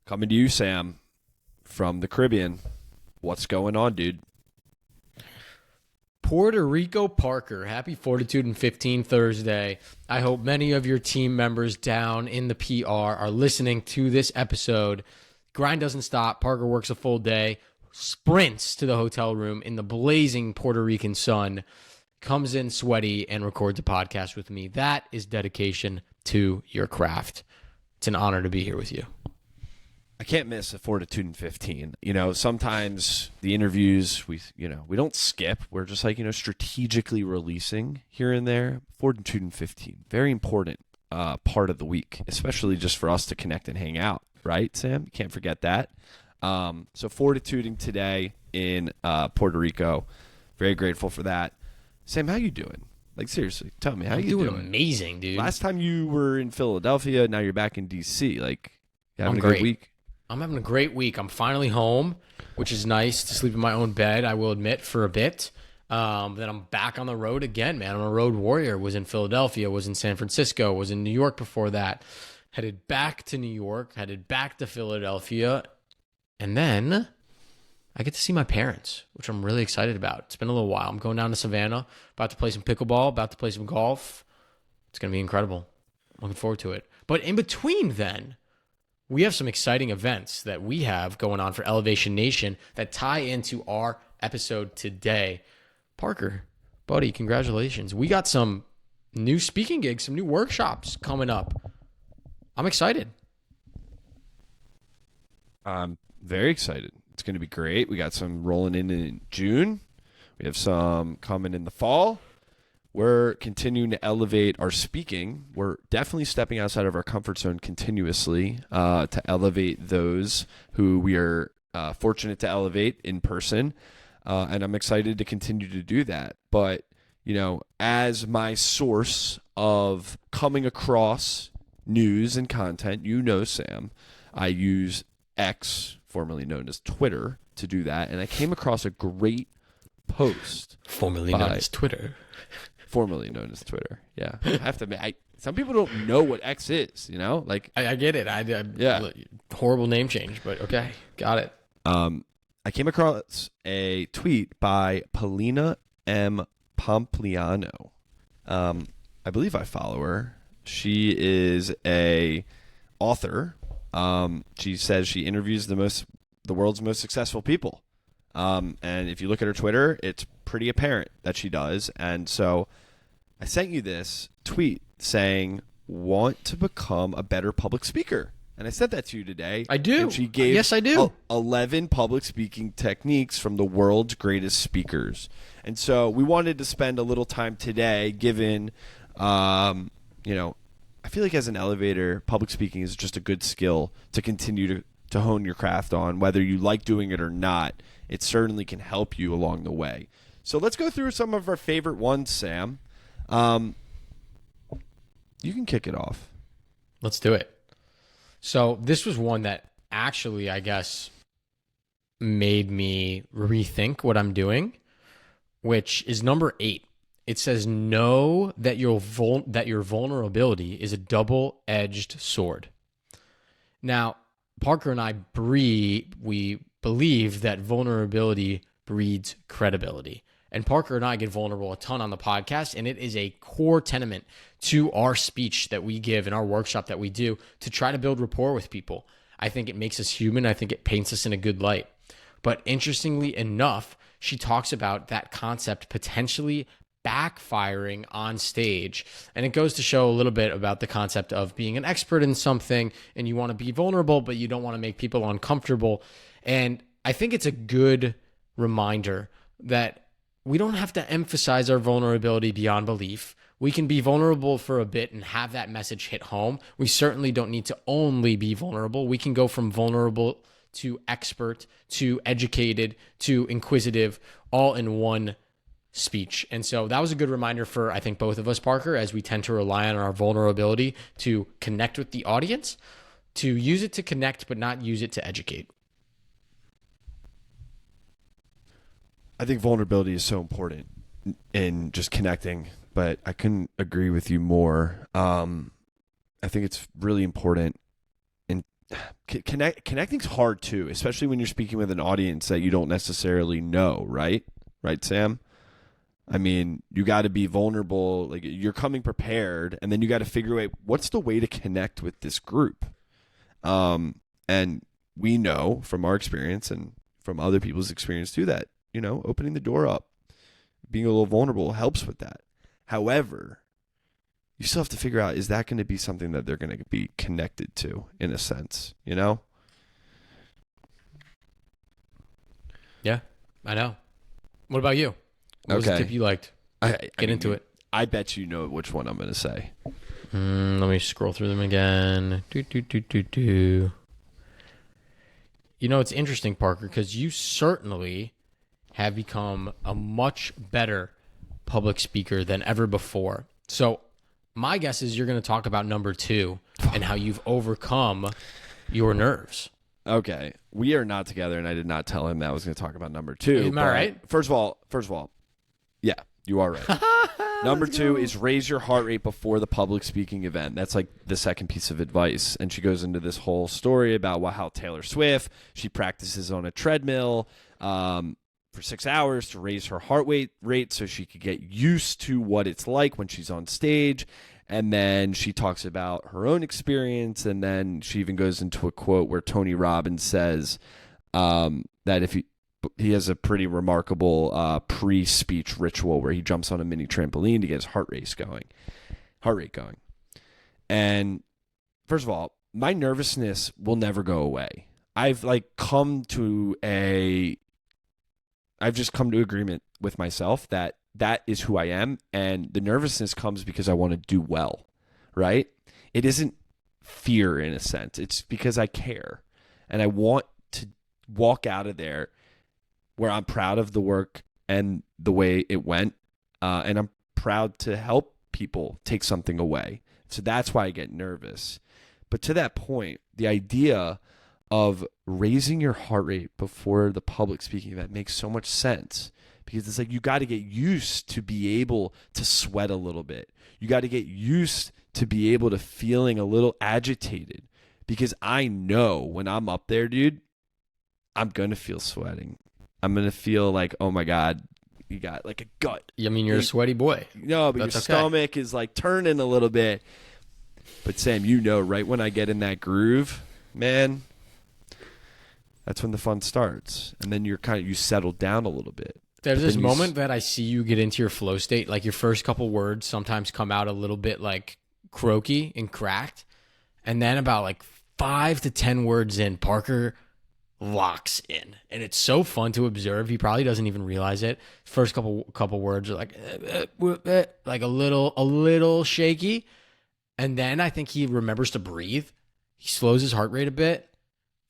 Coming to you, Sam, from the Caribbean. What's going on, dude? Puerto Rico Parker, happy Fortitude and 15 Thursday. I hope many of your team members down in the PR are listening to this episode. Grind doesn't stop. Parker works a full day, sprints to the hotel room in the blazing Puerto Rican sun, comes in sweaty, and records a podcast with me. That is dedication to your craft. It's an honor to be here with you. I can't miss a Fortitude in 15. Sometimes the interviews, we don't skip. We're just strategically releasing here and there. Fortitude in 15, very important part of the week, especially just for us to connect and hang out, right, Sam? You can't forget that. So fortituding today in Puerto Rico. Very grateful for that. Sam, how you doing? Like, seriously, tell me, how you doing? Amazing, dude. Last time you were in Philadelphia, now you're back in D.C. Like, you having I'm a great. good week? I'm having a great week. I'm finally home, which is nice to sleep in my own bed, I will admit, for a bit. Then I'm back on the road again, man. I'm a road warrior. Was in Philadelphia, was in San Francisco, was in New York before that. Headed back to New York, headed back to Philadelphia. And then I get to see my parents, which I'm really excited about. It's been a little while. I'm going down to Savannah, about to play some pickleball, about to play some golf. It's going to be incredible. Looking forward to it. But in between then, we have some exciting events that we have going on for Elevation Nation that tie into our episode today. Parker, buddy, congratulations. We got some new speaking gigs, some new workshops coming up. I'm excited. I'm very excited. It's going to be great. We got some rolling in June. We have some coming in the fall. We're continuing to elevate our speaking. We're definitely stepping outside of our comfort zone continuously to elevate those who we are fortunate to elevate in person. And I'm excited to continue to do that. But, as my source of coming across news and content, Sam, I use X, formerly known as Twitter, to do that. And I came across a great post. Formerly known as Twitter. Formerly known as Twitter. Yeah. I have to admit, some people don't know what X is, Like, I get it. Yeah. Horrible name change, but okay. Got it. I came across a tweet by Polina Pompliano. I believe I follow her. She is a author. She says she interviews the world's most successful people. And if you look at her Twitter, it's pretty apparent that she does. And so I sent you this tweet saying, want to become a better public speaker. And I sent that to you today. I do. And she gave Yes, I do. 11 public speaking techniques from the world's greatest speakers. And so we wanted to spend a little time today given, I feel like as an elevator, public speaking is just a good skill to continue to hone your craft on. Whether you like doing it or not, it certainly can help you along the way. So let's go through some of our favorite ones, Sam. You can kick it off. Let's do it. So this was one that actually, I guess, made me rethink what I'm doing, which is number 8. It says, know that your vulnerability is a double-edged sword. Now, Parker and I we believe that vulnerability breeds credibility. And Parker and I get vulnerable a ton on the podcast, and it is a core tenet to our speech that we give in our workshop that we do to try to build rapport with people. I think it makes us human. I think it paints us in a good light. But interestingly enough, she talks about that concept potentially backfiring on stage. And it goes to show a little bit about the concept of being an expert in something, and you want to be vulnerable, but you don't want to make people uncomfortable. And I think it's a good reminder that we don't have to emphasize our vulnerability beyond belief. We can be vulnerable for a bit and have that message hit home. We certainly don't need to only be vulnerable. We can go from vulnerable to expert to educated to inquisitive all in one speech. And so that was a good reminder for, I think, both of us, Parker, as we tend to rely on our vulnerability to connect with the audience, to use it to connect, but not use it to educate. I think vulnerability is so important in just connecting, but I couldn't agree with you more. I think it's really important connecting's hard too, especially when you're speaking with an audience that you don't necessarily know, right? Right, Sam? I mean, you got to be vulnerable. Like, you're coming prepared, and then you got to figure out what's the way to connect with this group. And we know from our experience and from other people's experience too that, opening the door up, being a little vulnerable helps with that. However, you still have to figure out, is that going to be something that they're going to be connected to in a sense, Yeah, I know. What about you? What was the tip you liked? Get into it. I bet you know which one I'm going to say. Let me scroll through them again. It's interesting, Parker, because you certainly have become a much better public speaker than ever before. So my guess is you're going to talk about number 2 and how you've overcome your nerves. Okay. We are not together, and I did not tell him that I was going to talk about number 2. Am I right? First of all, yeah, you are right. Number 2 is raise your heart rate before the public speaking event. That's like the second piece of advice. And she goes into this whole story about how Taylor Swift, she practices on a treadmill for 6 hours to raise her heart rate so she could get used to what it's like when she's on stage. And then she talks about her own experience. And then she even goes into a quote where Tony Robbins says that if he has a pretty remarkable pre-speech ritual where he jumps on a mini trampoline to get his heart rate going. And first of all, my nervousness will never go away. I've just come to agreement with myself that is who I am, and the nervousness comes because I want to do well, right? It isn't fear in a sense. It's because I care, and I want to walk out of there where I'm proud of the work and the way it went, and I'm proud to help people take something away. So that's why I get nervous. But to that point, the idea of raising your heart rate before the public speaking event makes so much sense, because it's like you got to get used to be able to sweat a little bit. You got to get used to be able to feeling a little agitated, because I know when I'm up there, dude, I'm going to feel sweating. I'm going to feel like, oh my God, you got like a gut. I mean, you're a sweaty boy. No, but your stomach is like turning a little bit. But Sam, right when I get in that groove, man, that's when the fun starts. And then you settle down a little bit. There's this moment that I see you get into your flow state, like your first couple words sometimes come out a little bit like croaky and cracked. And then about like 5 to 10 words in, Parker locks in, and it's so fun to observe. He probably doesn't even realize it. First couple words are like a little shaky, and then I think he remembers to breathe. He slows his heart rate a bit,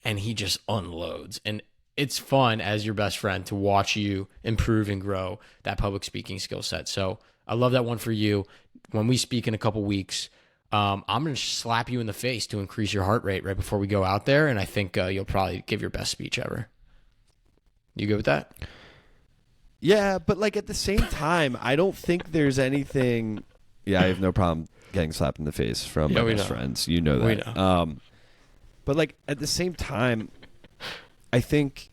and he just unloads. And it's fun as your best friend to watch you improve and grow that public speaking skill set. So I love that one for you. When we speak in a couple weeks, I'm going to slap you in the face to increase your heart rate right before we go out there, and I think you'll probably give your best speech ever. You good with that? Yeah, but like at the same time, I don't think there's anything. Yeah, I have no problem getting slapped in the face from my best friends. You know that. We know. But like at the same time, I think,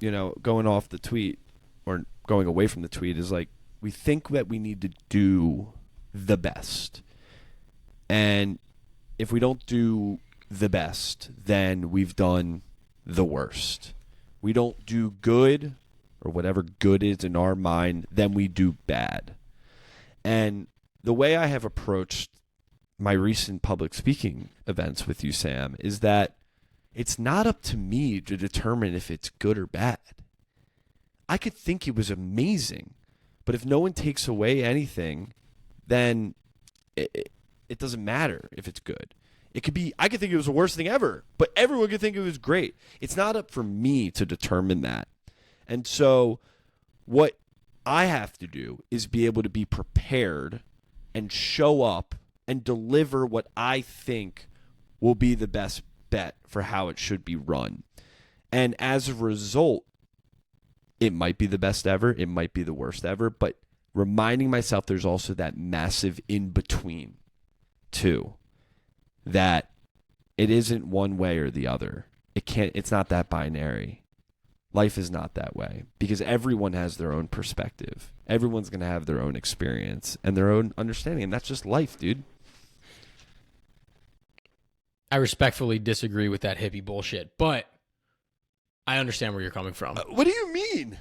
going off the tweet or going away from the tweet is like, we think that we need to do the best. And if we don't do the best, then we've done the worst. We don't do good, or whatever good is in our mind, then we do bad. And the way I have approached my recent public speaking events with you, Sam, is that it's not up to me to determine if it's good or bad. I could think it was amazing, but if no one takes away anything, then it doesn't matter if it's good. I could think it was the worst thing ever, but everyone could think it was great. It's not up for me to determine that. And so what I have to do is be able to be prepared and show up and deliver what I think will be the best bet for how it should be run. And as a result, it might be the best ever, it might be the worst ever, but reminding myself there's also that massive in between too, that it isn't one way or the other. It's not that binary. Life is not that way because everyone has their own perspective. Everyone's going to have their own experience and their own understanding. And that's just life, dude. I respectfully disagree with that hippie bullshit, but I understand where you're coming from. What do you mean?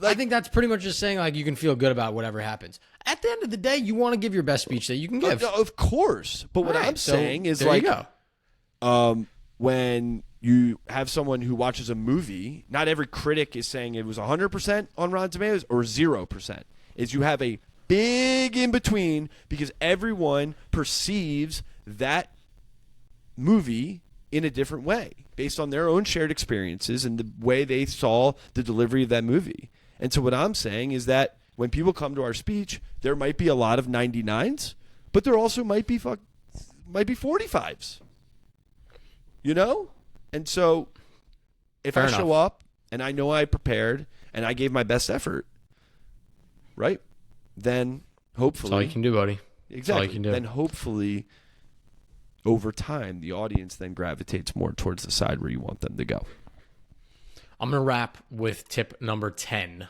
I think that's pretty much just saying like you can feel good about whatever happens. At the end of the day, you want to give your best speech that you can give. Of course. But what I'm saying is like, when you have someone who watches a movie, not every critic is saying it was 100% on Rotten Tomatoes or 0%. Is you have a big in between because everyone perceives that movie in a different way based on their own shared experiences and the way they saw the delivery of that movie. And so what I'm saying is that when people come to our speech, there might be a lot of 99s, but there also might be 45s. You know? And so if I show up and I know I prepared and I gave my best effort, right? Then hopefully... That's all you can do, buddy. Exactly. That's all you can do. Then hopefully over time, the audience then gravitates more towards the side where you want them to go. I'm going to wrap with tip number 10.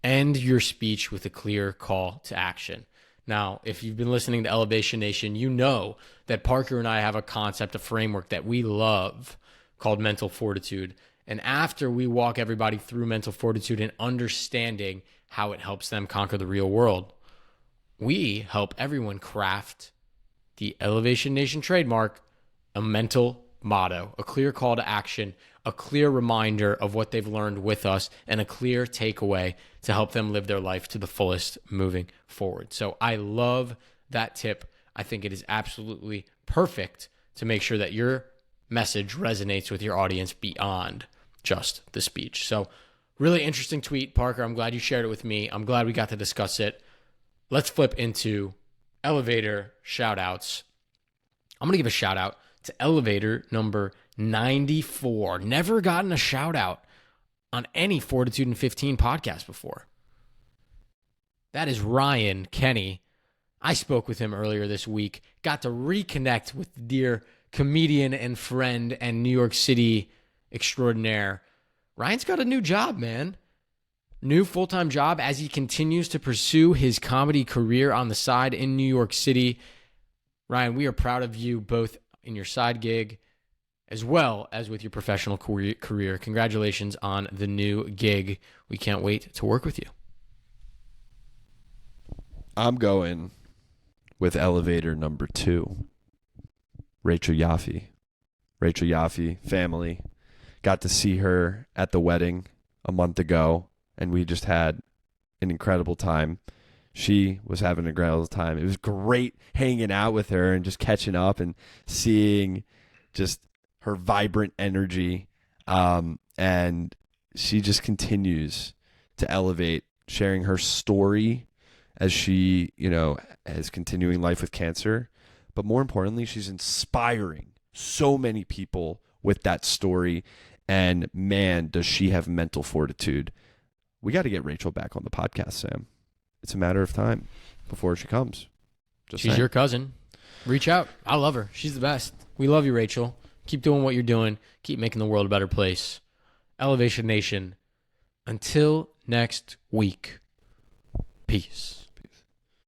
End your speech with a clear call to action. Now, if you've been listening to Elevation Nation, you know that Parker and I have a concept, a framework that we love called mental fortitude. And after we walk everybody through mental fortitude and understanding how it helps them conquer the real world, we help everyone craft the Elevation Nation trademark, a mental motto, a clear call to action, a clear reminder of what they've learned with us, and a clear takeaway to help them live their life to the fullest moving forward. So I love that tip. I think it is absolutely perfect to make sure that your message resonates with your audience beyond just the speech. So really interesting tweet, Parker. I'm glad you shared it with me. I'm glad we got to discuss it. Let's flip into elevator shout outs. I'm going to give a shout out to elevator number 94. Never gotten a shout out on any Fortitude in 15 podcast before. That is Ryan Kenny. I spoke with him earlier this week. Got to reconnect with the dear comedian and friend and New York City extraordinaire. Ryan's got a new job, man. New full-time job as he continues to pursue his comedy career on the side in New York City. Ryan, we are proud of you both in your side gig as well as with your professional career. Congratulations on the new gig. We can't wait to work with you. I'm going with elevator number 2, Rachel Yaffe. Rachel Yaffe, family. Got to see her at the wedding a month ago, and we just had an incredible time. She was having an incredible time. It was great hanging out with her and just catching up and seeing just her vibrant energy. And she just continues to elevate, sharing her story as she, is continuing life with cancer. But more importantly, she's inspiring so many people with that story. And man, does she have mental fortitude. We got to get Rachel back on the podcast, Sam. It's a matter of time before she comes. She's your cousin. Reach out. I love her. She's the best. We love you, Rachel. Keep doing what you're doing. Keep making the world a better place. Elevation Nation. Until next week. Peace.